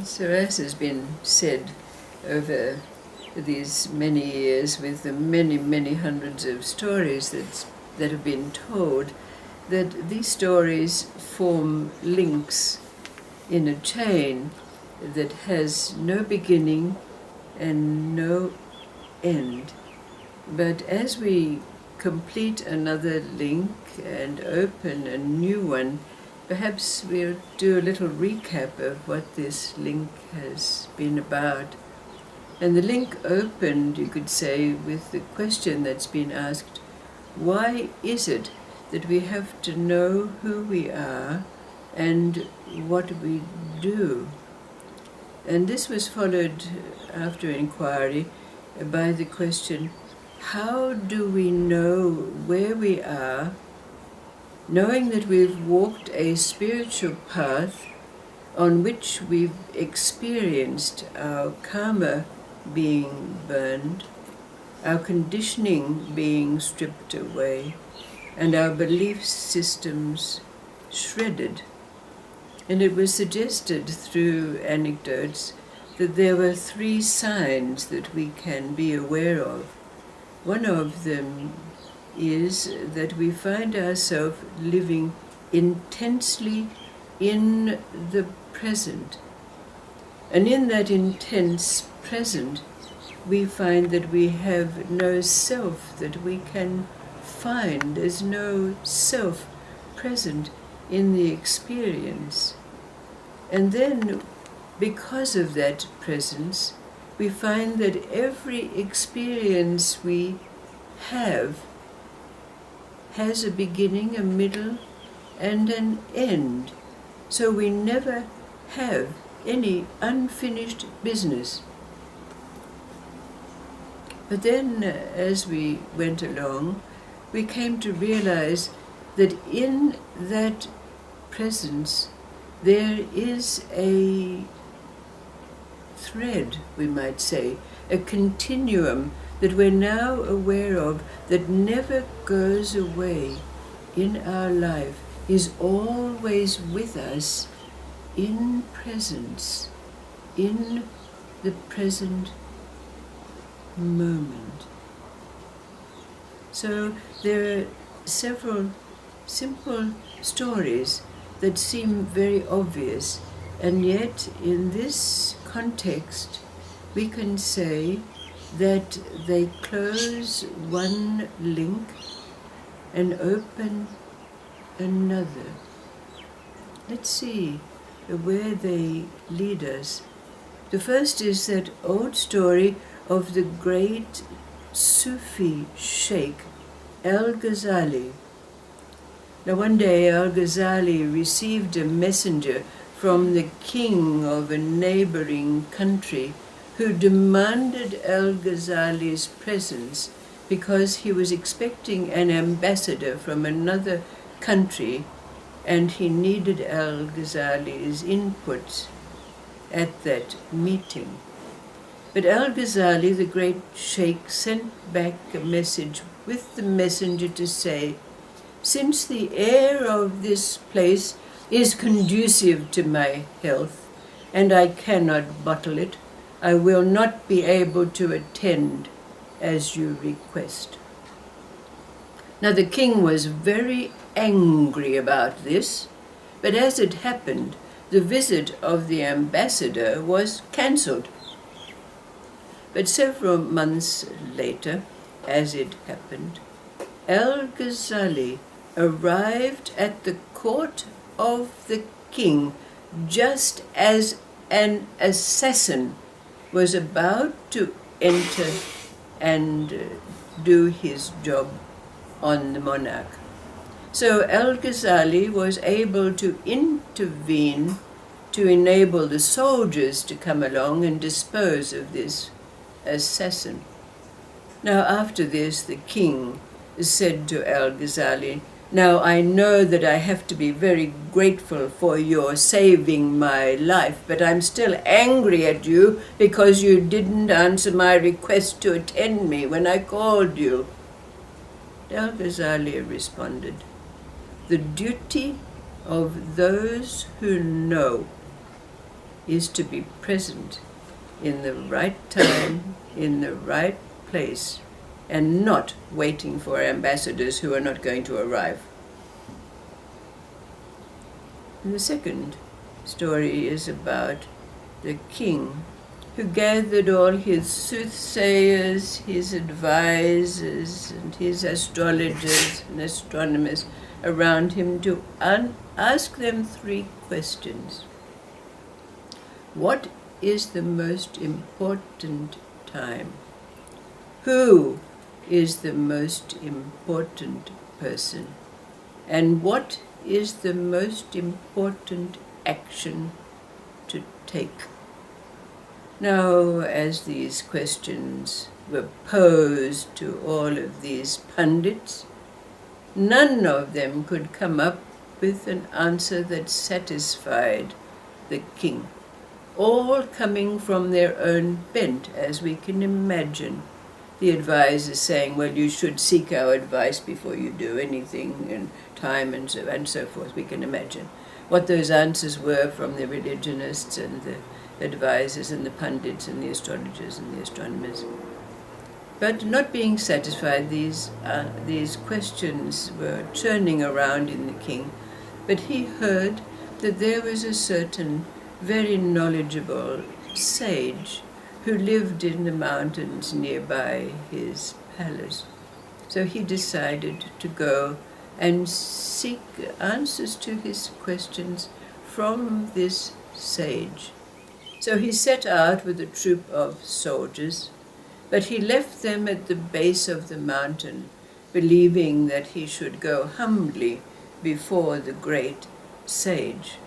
So as has been said over these many years, with the many hundreds of stories that have been told, that these stories form links in a chain that has no beginning and no end. But as we complete another link and open a new one, perhaps we'll do a little recap of what this link has been about. And the link opened, you could say, with the question that's been asked: why is it that we have to know who we are and what we do? And this was followed, after inquiry, by the question: how do we know where we are, knowing that we've walked a spiritual path on which we've experienced our karma being burned, our conditioning being stripped away, and our belief systems shredded? And it was suggested through anecdotes that there were 3 signs that we can be aware of. One of them is that we find ourselves living intensely in the present. And in that intense present, we find that we have no self that we can find. There's no self present in the experience. And then, because of that presence, we find that every experience we have has a beginning, a middle, and an end. So we never have any unfinished business. But then, as we went along, we came to realize that in that presence there is a thread, we might say, a continuum that we're now aware of, that never goes away in our life, is always with us in presence, in the present moment. So there are several simple stories that seem very obvious, and yet in this context we can say that they close one link and open another. Let's see where they lead us. The first is that old story of the great Sufi sheikh Al-Ghazali. Now one day Al-Ghazali received a messenger from the king of a neighboring country, who demanded Al-Ghazali's presence because he was expecting an ambassador from another country and he needed Al-Ghazali's input at that meeting. But Al-Ghazali, the great sheikh, sent back a message with the messenger to say, since the air of this place is conducive to my health and I cannot bottle it, I will not be able to attend as you request. Now the king was very angry about this, but as it happened, the visit of the ambassador was cancelled. But several months later, as it happened, Al-Ghazali arrived at the court of the king just as an assassin was about to enter and do his job on the monarch. So Al-Ghazali was able to intervene to enable the soldiers to come along and dispose of this assassin. Now after this, the king said to Al-Ghazali, now I know that I have to be very grateful for your saving my life, but I'm still angry at you because you didn't answer my request to attend me when I called you. Al-Ghazali responded, the duty of those who know is to be present in the right time, in the right place, and not waiting for ambassadors who are not going to arrive. And the second story is about the king who gathered all his soothsayers, his advisors, and his astrologers and astronomers around him to ask them 3 questions. What is the most important time? Who is the most important person? And what is the most important action to take? Now, as these questions were posed to all of these pundits, none of them could come up with an answer that satisfied the king, all coming from their own bent, as we can imagine. The advisors saying, well, you should seek our advice before you do anything, and time and so forth. We can imagine what those answers were from the religionists and the advisors and the pundits and the astrologers and the astronomers. But not being satisfied, these questions were churning around in the king. But he heard that there was a certain very knowledgeable sage who lived in the mountains nearby his palace. So he decided to go and seek answers to his questions from this sage. So he set out with a troop of soldiers, but he left them at the base of the mountain, believing that he should go humbly before the great sage.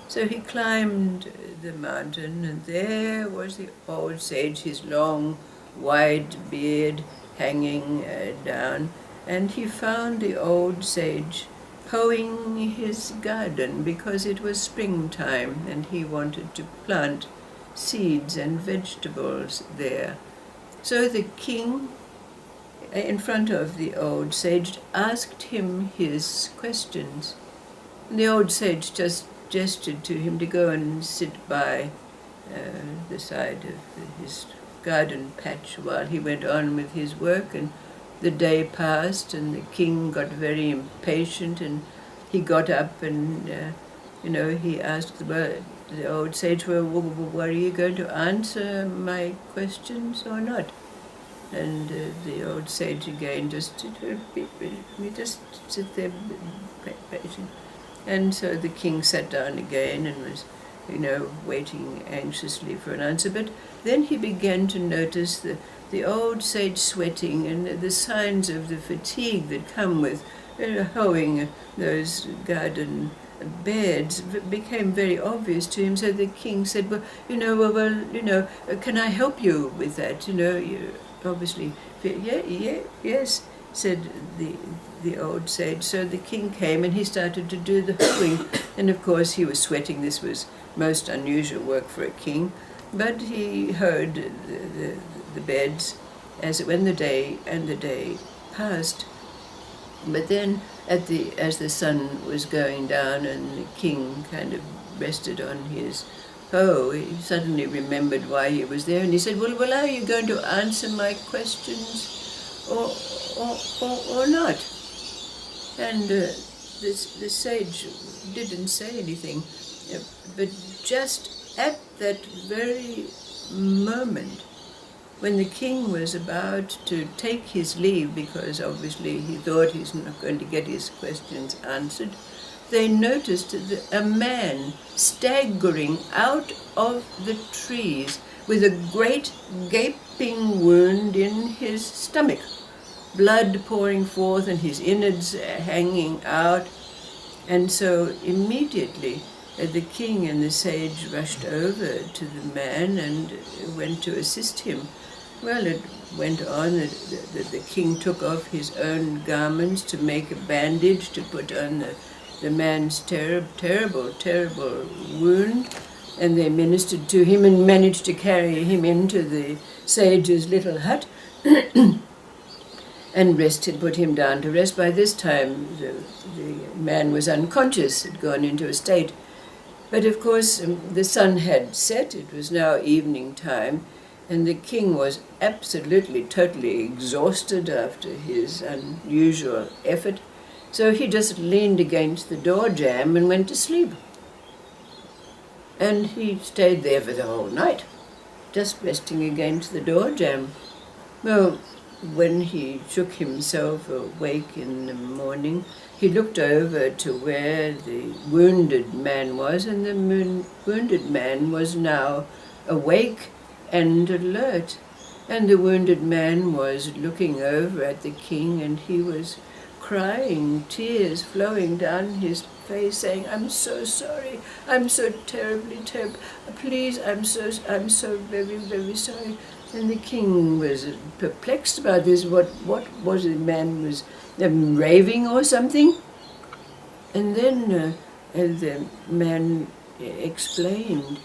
So he climbed the mountain, and there was the old sage, his long, wide beard hanging down, and he found the old sage hoeing his garden because it was springtime and he wanted to plant seeds and vegetables there. So the king, in front of the old sage, asked him his questions. And the old sage just gestured to him to go and sit by the side of his garden patch while he went on with his work. And the day passed, and the king got very impatient, and he got up and, he asked the old sage, well, are you going to answer my questions or not? And the old sage again just sit there patient. And so the king sat down again and was, waiting anxiously for an answer. But then he began to notice the old sage sweating and the signs of the fatigue that come with hoeing those garden beds became very obvious to him. So the king said, can I help you with that? You obviously, yes, said the old sage. So the king came and he started to do the hoeing. And of course he was sweating. This was most unusual work for a king. But he hoed the beds when the day passed. But then as the sun was going down and the king kind of rested on his hoe, he suddenly remembered why he was there, and he said, well, are you going to answer my questions or not? And the sage didn't say anything, but just at that very moment, when the king was about to take his leave, because obviously he thought he's not going to get his questions answered, they noticed a man staggering out of the trees with a great gaping wound in his stomach, blood pouring forth and his innards hanging out. And so immediately the king and the sage rushed over to the man and went to assist him. Well, it went on that the king took off his own garments to make a bandage to put on the man's terrible wound, and they ministered to him and managed to carry him into the sage's little hut and put him down to rest. By this time, the man was unconscious, had gone into a state. But of course the sun had set, it was now evening time, and the king was absolutely, totally exhausted after his unusual effort, so he just leaned against the door jamb and went to sleep. And he stayed there for the whole night, just resting against the door jamb. Well, when he shook himself awake in the morning, he looked over to where the wounded man was, and the wounded man was now awake and alert. And the wounded man was looking over at the king, and he was crying, tears flowing down his face, saying, "I'm so sorry, I'm so terribly, please, I'm so very, very sorry." And the king was perplexed about this. What was the man was raving or something? And then the man explained.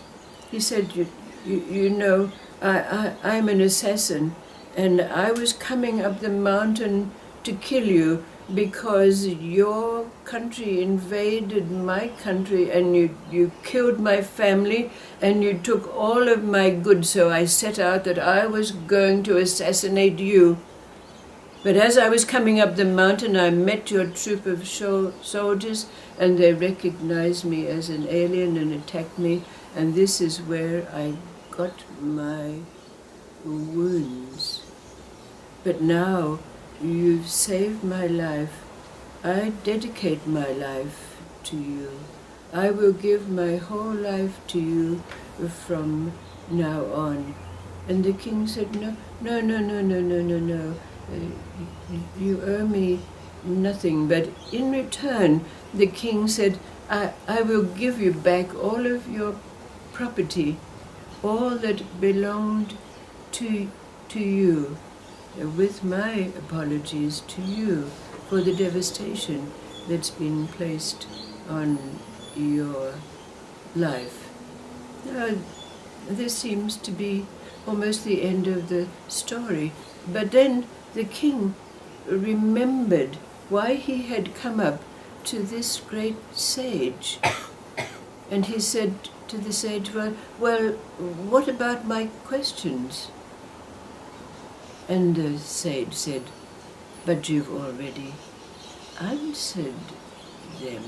He said, you know, I'm an assassin, and I was coming up the mountain to kill you because your country invaded my country, and you killed my family, and you took all of my goods, so I set out that I was going to assassinate you. But as I was coming up the mountain, I met your troop of soldiers, and they recognized me as an alien and attacked me, and this is where I got my wounds. But now you've saved my life. I dedicate my life to you. I will give my whole life to you from now on. And the king said, no. You owe me nothing. But in return, the king said, I will give you back all of your property, all that belonged to you, with my apologies to you for the devastation that's been placed on your life. Now, this seems to be almost the end of the story. But then the king remembered why he had come up to this great sage. And he said to the sage, well, what about my questions? And the sage said, but you've already answered them.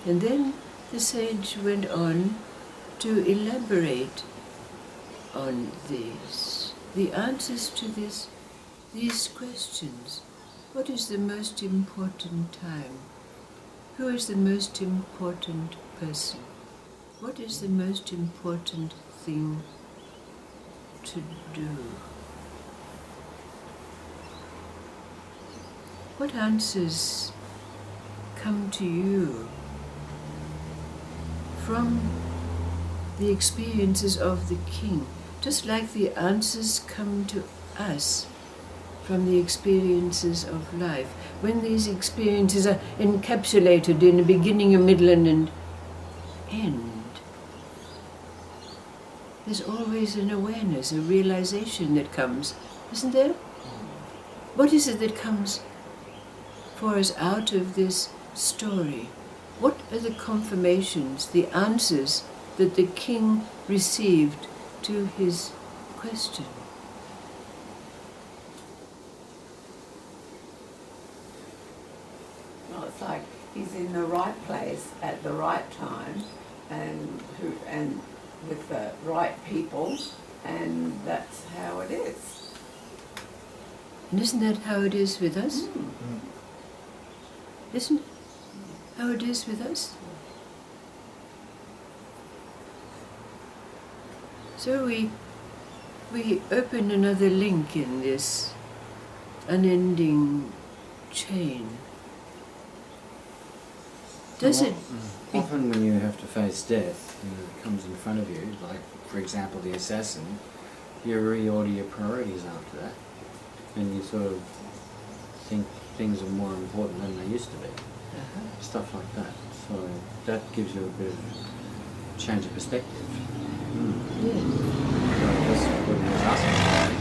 And then the sage went on to elaborate on these, the answers to these questions. What is the most important time? Who is the most important person? What is the most important thing to do? What answers come to you from the experiences of the king, just like the answers come to us from the experiences of life? When these experiences are encapsulated in a beginning, a middle, and an end, there's always an awareness, a realization that comes, isn't there? What is it that comes for us out of this story? What are the confirmations, the answers that the king received to his question? Well, it's like he's in the right place at the right time, and with the right people, and that's how it is. And isn't that how it is with us? Isn't it how it is with us? So we open another link in this unending chain. Does it? Often when you have to face death, and it comes in front of you, like for example the assassin, you reorder your priorities after that, and you sort of think things are more important than they used to be. Stuff like that. So that gives you a bit of change of perspective. Yeah. So that's what he was asking.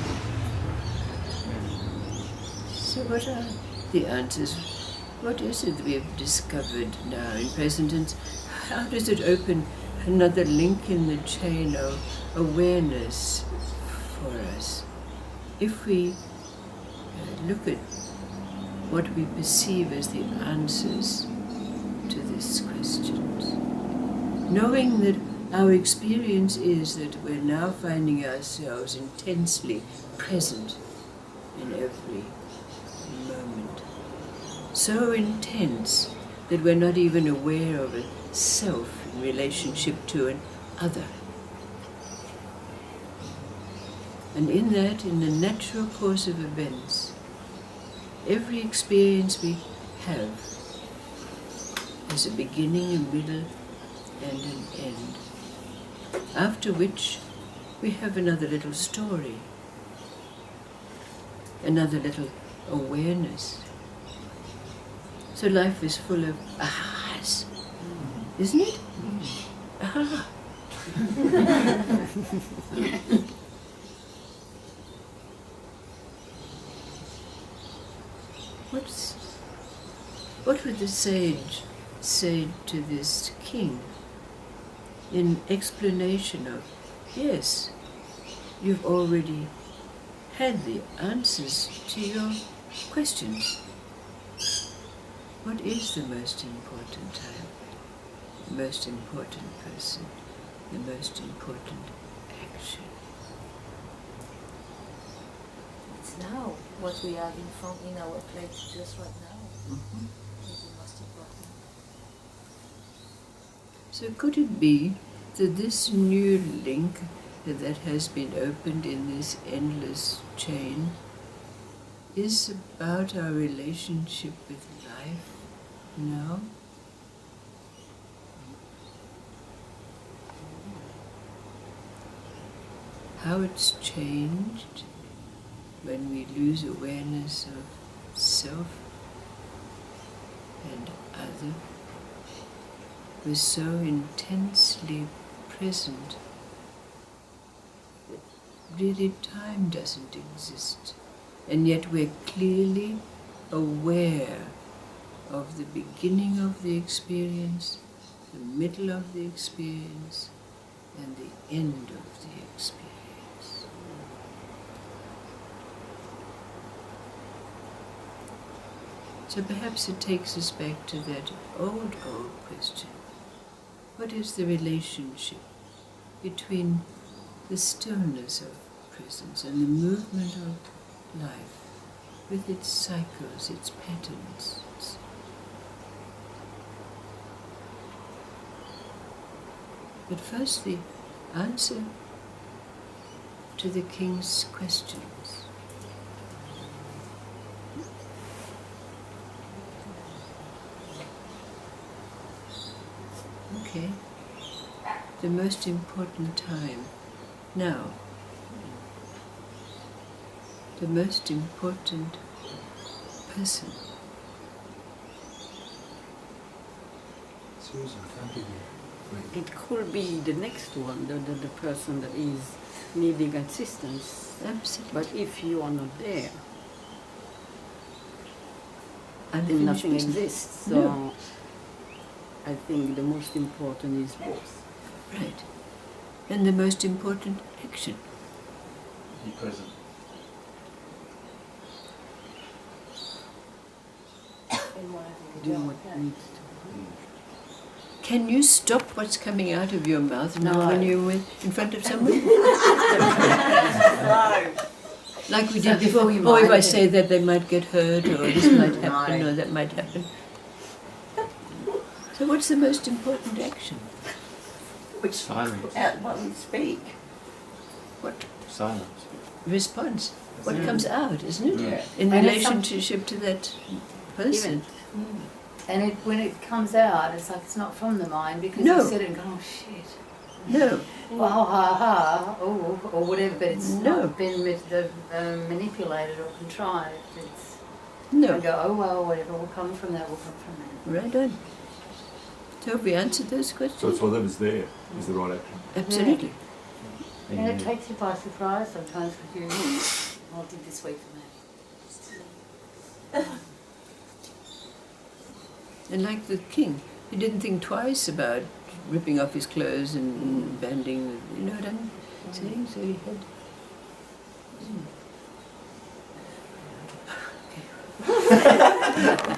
So what are the answers? What is it we've discovered now in present tense? how does it open another link in the chain of awareness for us? If we look at what we perceive as the answers to these questions, knowing that our experience is that we're now finding ourselves intensely present in every moment. So intense that we're not even aware of a self in relationship to an other. And in that, in the natural course of events, every experience we have has a beginning, a middle, and an end. After which, we have another little story, another little awareness. So life is full of ahas, isn't it? Aha. What would the sage say to this king in explanation of, yes, you've already had the answers to your questions. What is the most important time, the most important person, the most important action? It's now what we have in front in our plate just right now. Mm-hmm. Is the most important. So could it be that this new link that has been opened in this endless chain is about our relationship with life now? How it's changed when we lose awareness of self and other. We're so intensely present that really time doesn't exist. And yet we're clearly aware of the beginning of the experience, the middle of the experience, and the end of the experience. So perhaps it takes us back to that old question. What is the relationship between the stillness of presence and the movement of life with its cycles, its patterns? But first, the answer to the king's questions. Okay, the most important time now, the most important person. Susan, thank you. It could be the next one, the person that is needing assistance. Absolutely. But if you are not there, then Unfinished nothing business. exists. So No. I think the most important is both. Right. And the most important action. Be present. And whatever you Do don't what have. needs to Can you stop what's coming out of your mouth now No. when you're in front of someone? Like we So did before. before you Or if I mind say that they might get hurt, or this might happen, No. or that might happen. So what's the most important action? Which Silence. out what we speak. What Silence. response? What comes out, isn't it? Yeah. In And it's relationship to that person. And when it comes out, it's like it's not from the mind because No. you said it and go, oh shit. No. Oh, ha ha, oh, or whatever, but it's No. not been manipulated or contrived. It's No. and go, oh well, whatever will come from that will come from that. Right on. So have we answered those So questions? it's whatever's there is the right action. Absolutely. And it takes you by surprise sometimes because you, I'll do this week for that. And like the king, he didn't think twice about ripping off his clothes and banding, you know what I'm saying? So he had. Okay.